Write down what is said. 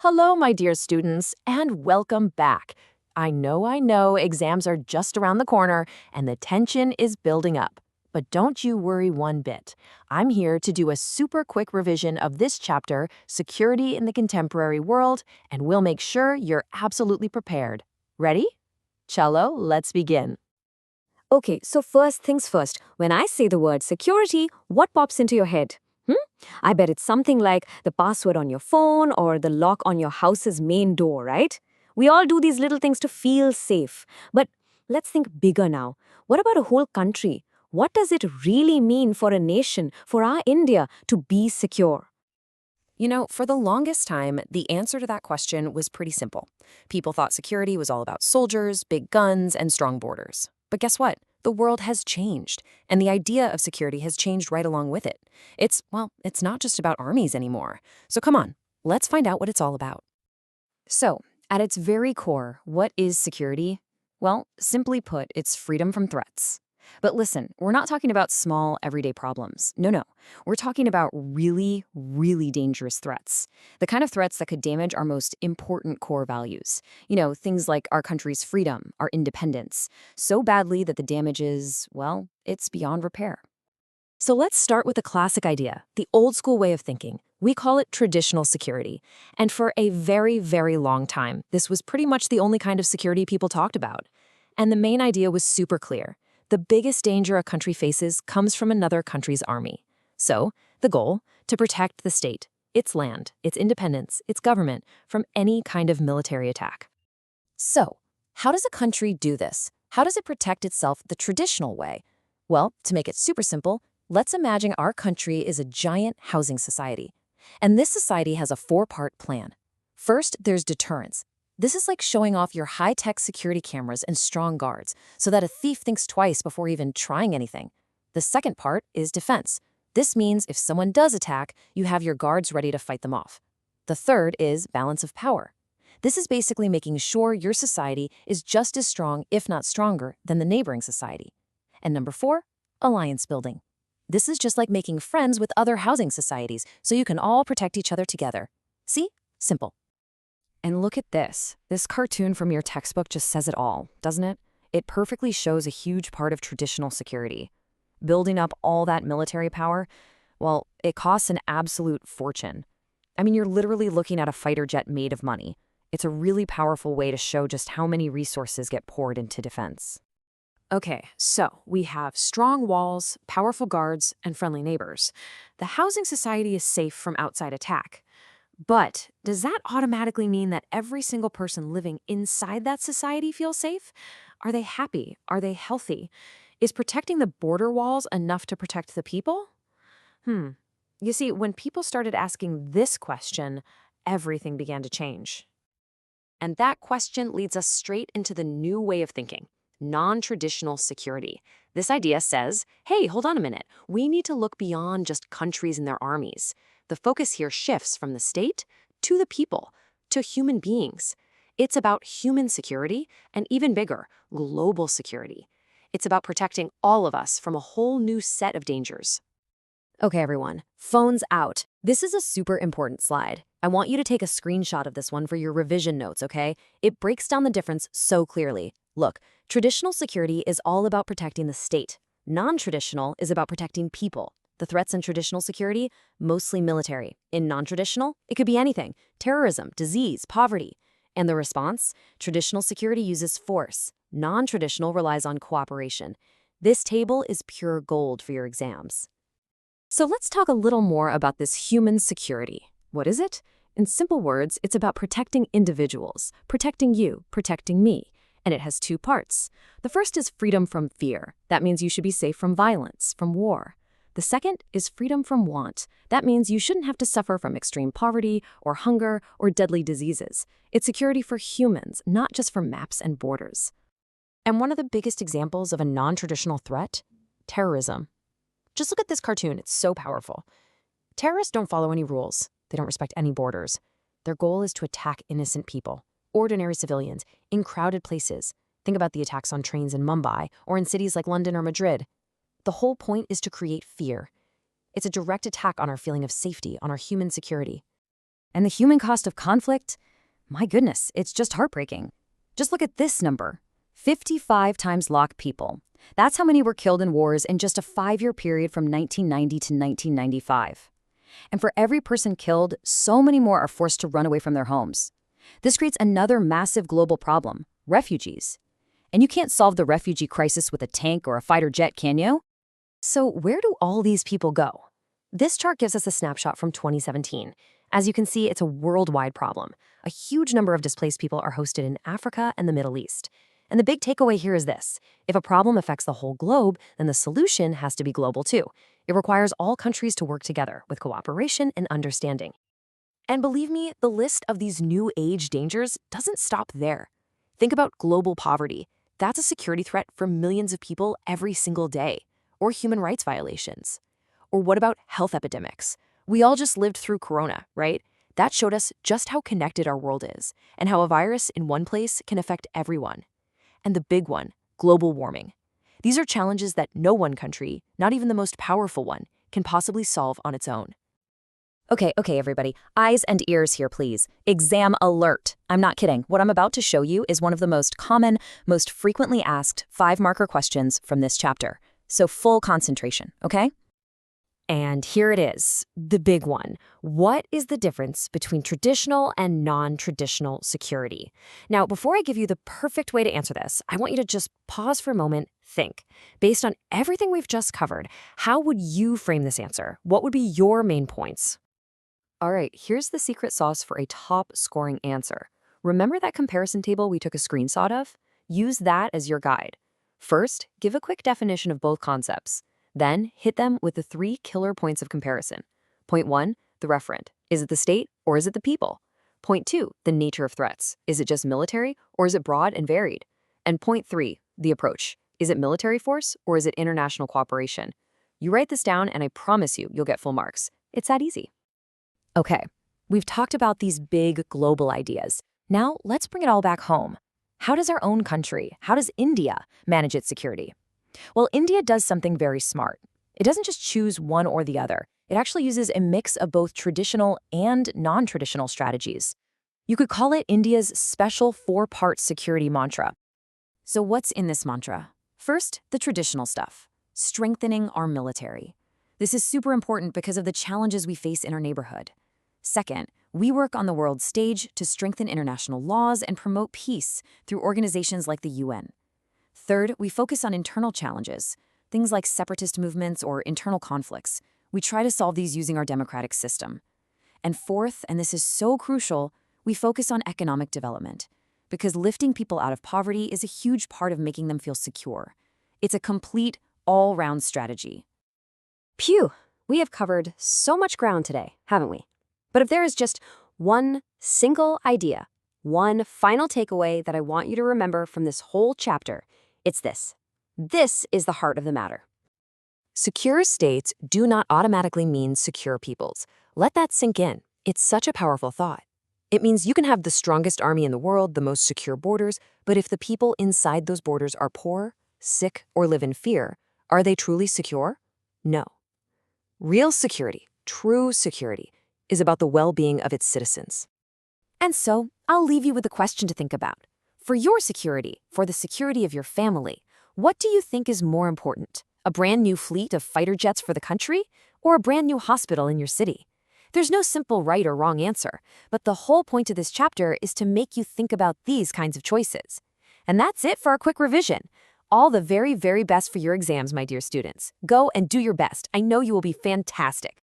Hello, my dear students, and welcome back. I know, exams are just around the corner and the tension is building up. But don't you worry one bit. I'm here to do a super quick revision of this chapter, Security in the Contemporary World, and we'll make sure you're absolutely prepared. Ready? Cello, let's begin. Okay, so first things first, when I say the word security, what pops into your head? I bet it's something like the password on your phone or the lock on your house's main door, right? We all do these little things to feel safe. But let's think bigger now. What about a whole country? What does it really mean for a nation, for our India, to be secure? For the longest time, the answer to that question was pretty simple. People thought security was all about soldiers, big guns, and strong borders. But guess what? The world has changed, and the idea of security has changed right along with it. It's not just about armies anymore. So come on, let's find out what it's all about. So, at its very core, what is security? Well, simply put, it's freedom from threats. But listen, we're not talking about small, everyday problems. No. We're talking about really, really dangerous threats. The kind of threats that could damage our most important core values. Things like our country's freedom, our independence, so badly that the damage is, well, it's beyond repair. So let's start with the classic idea, the old school way of thinking. We call it traditional security. And for a very, very long time, this was pretty much the only kind of security people talked about. And the main idea was super clear. The biggest danger a country faces comes from another country's army. So, the goal, to protect the state, its land, its independence, its government, from any kind of military attack. So, how does a country do this? How does it protect itself the traditional way? Well, to make it super simple, let's imagine our country is a giant housing society. And this society has a four-part plan. First, there's deterrence. This is like showing off your high-tech security cameras and strong guards so that a thief thinks twice before even trying anything. The second part is defense. This means if someone does attack, you have your guards ready to fight them off. The third is balance of power. This is basically making sure your society is just as strong, if not stronger, than the neighboring society. And number four, alliance building. This is just like making friends with other housing societies so you can all protect each other together. See? Simple. And look at this. This cartoon from your textbook just says it all, doesn't it? It perfectly shows a huge part of traditional security. Building up all that military power, well, it costs an absolute fortune. I mean, you're literally looking at a fighter jet made of money. It's a really powerful way to show just how many resources get poured into defense. Okay, so we have strong walls, powerful guards, and friendly neighbors. The housing society is safe from outside attack. But does that automatically mean that every single person living inside that society feels safe? Are they happy? Are they healthy? Is protecting the border walls enough to protect the people? You see, when people started asking this question, everything began to change. And that question leads us straight into the new way of thinking, non-traditional security. This idea says, hey, hold on a minute. We need to look beyond just countries and their armies. The focus here shifts from the state to the people, to human beings. It's about human security and even bigger, global security. It's about protecting all of us from a whole new set of dangers. Okay, everyone, phones out. This is a super important slide. I want you to take a screenshot of this one for your revision notes, okay? It breaks down the difference so clearly. Look, traditional security is all about protecting the state. Non-traditional is about protecting people. The threats in traditional security, mostly military. In non-traditional, it could be anything: terrorism, disease, poverty. And the response? Traditional security uses force. Non-traditional relies on cooperation. This table is pure gold for your exams. So let's talk a little more about this human security. What is it? In simple words, it's about protecting individuals, protecting you, protecting me. And it has two parts. The first is freedom from fear. That means you should be safe from violence, from war. The second is freedom from want. That means you shouldn't have to suffer from extreme poverty or hunger or deadly diseases. It's security for humans, not just for maps and borders. And one of the biggest examples of a non-traditional threat? Terrorism. Just look at this cartoon, it's so powerful. Terrorists don't follow any rules. They don't respect any borders. Their goal is to attack innocent people, ordinary civilians, in crowded places. Think about the attacks on trains in Mumbai or in cities like London or Madrid. The whole point is to create fear. It's a direct attack on our feeling of safety, on our human security. And the human cost of conflict? My goodness, it's just heartbreaking. Just look at this number. 55 times locked people. That's how many were killed in wars in just a 5-year period from 1990 to 1995. And for every person killed, so many more are forced to run away from their homes. This creates another massive global problem: refugees. And you can't solve the refugee crisis with a tank or a fighter jet, can you? So where do all these people go? This chart gives us a snapshot from 2017. As you can see, it's a worldwide problem. A huge number of displaced people are hosted in Africa and the Middle East. And the big takeaway here is this: if a problem affects the whole globe, then the solution has to be global too. It requires all countries to work together with cooperation and understanding. And believe me, the list of these new age dangers doesn't stop there. Think about global poverty. That's a security threat for millions of people every single day. Or human rights violations. Or what about health epidemics? We all just lived through Corona, right? That showed us just how connected our world is and how a virus in one place can affect everyone. And the big one, global warming. These are challenges that no one country, not even the most powerful one, can possibly solve on its own. Okay, everybody. Eyes and ears here, please. Exam alert. I'm not kidding. What I'm about to show you is one of the most common, most frequently asked 5-marker questions from this chapter. So full concentration, okay? And here it is, the big one. What is the difference between traditional and non-traditional security? Now, before I give you the perfect way to answer this, I want you to just pause for a moment, think. Based on everything we've just covered, how would you frame this answer? What would be your main points? All right, here's the secret sauce for a top-scoring answer. Remember that comparison table we took a screenshot of? Use that as your guide. First, give a quick definition of both concepts. Then, hit them with the 3 killer points of comparison. Point 1, the referent. Is it the state or is it the people? Point 2, the nature of threats. Is it just military or is it broad and varied? And point 3, the approach. Is it military force or is it international cooperation? You write this down and I promise you'll get full marks. It's that easy. Okay, we've talked about these big global ideas. Now, let's bring it all back home. How does our own country, how does India manage its security? Well, India does something very smart. It doesn't just choose one or the other. It actually uses a mix of both traditional and non-traditional strategies. You could call it India's special 4-part security mantra. So what's in this mantra? First, the traditional stuff, strengthening our military. This is super important because of the challenges we face in our neighborhood. Second, we work on the world stage to strengthen international laws and promote peace through organizations like the UN. Third, we focus on internal challenges, things like separatist movements or internal conflicts. We try to solve these using our democratic system. And fourth, and this is so crucial, we focus on economic development, because lifting people out of poverty is a huge part of making them feel secure. It's a complete, all-round strategy. Phew, we have covered so much ground today, haven't we? But if there is just one single idea, one final takeaway that I want you to remember from this whole chapter, it's this. This is the heart of the matter. Secure states do not automatically mean secure peoples. Let that sink in. It's such a powerful thought. It means you can have the strongest army in the world, the most secure borders, but if the people inside those borders are poor, sick, or live in fear, are they truly secure? No. Real security, true security, is about the well-being of its citizens. And so, I'll leave you with a question to think about. For your security, for the security of your family, what do you think is more important? A brand new fleet of fighter jets for the country, or a brand new hospital in your city? There's no simple right or wrong answer, but the whole point of this chapter is to make you think about these kinds of choices. And that's it for our quick revision. All the very, very best for your exams, my dear students. Go and do your best. I know you will be fantastic.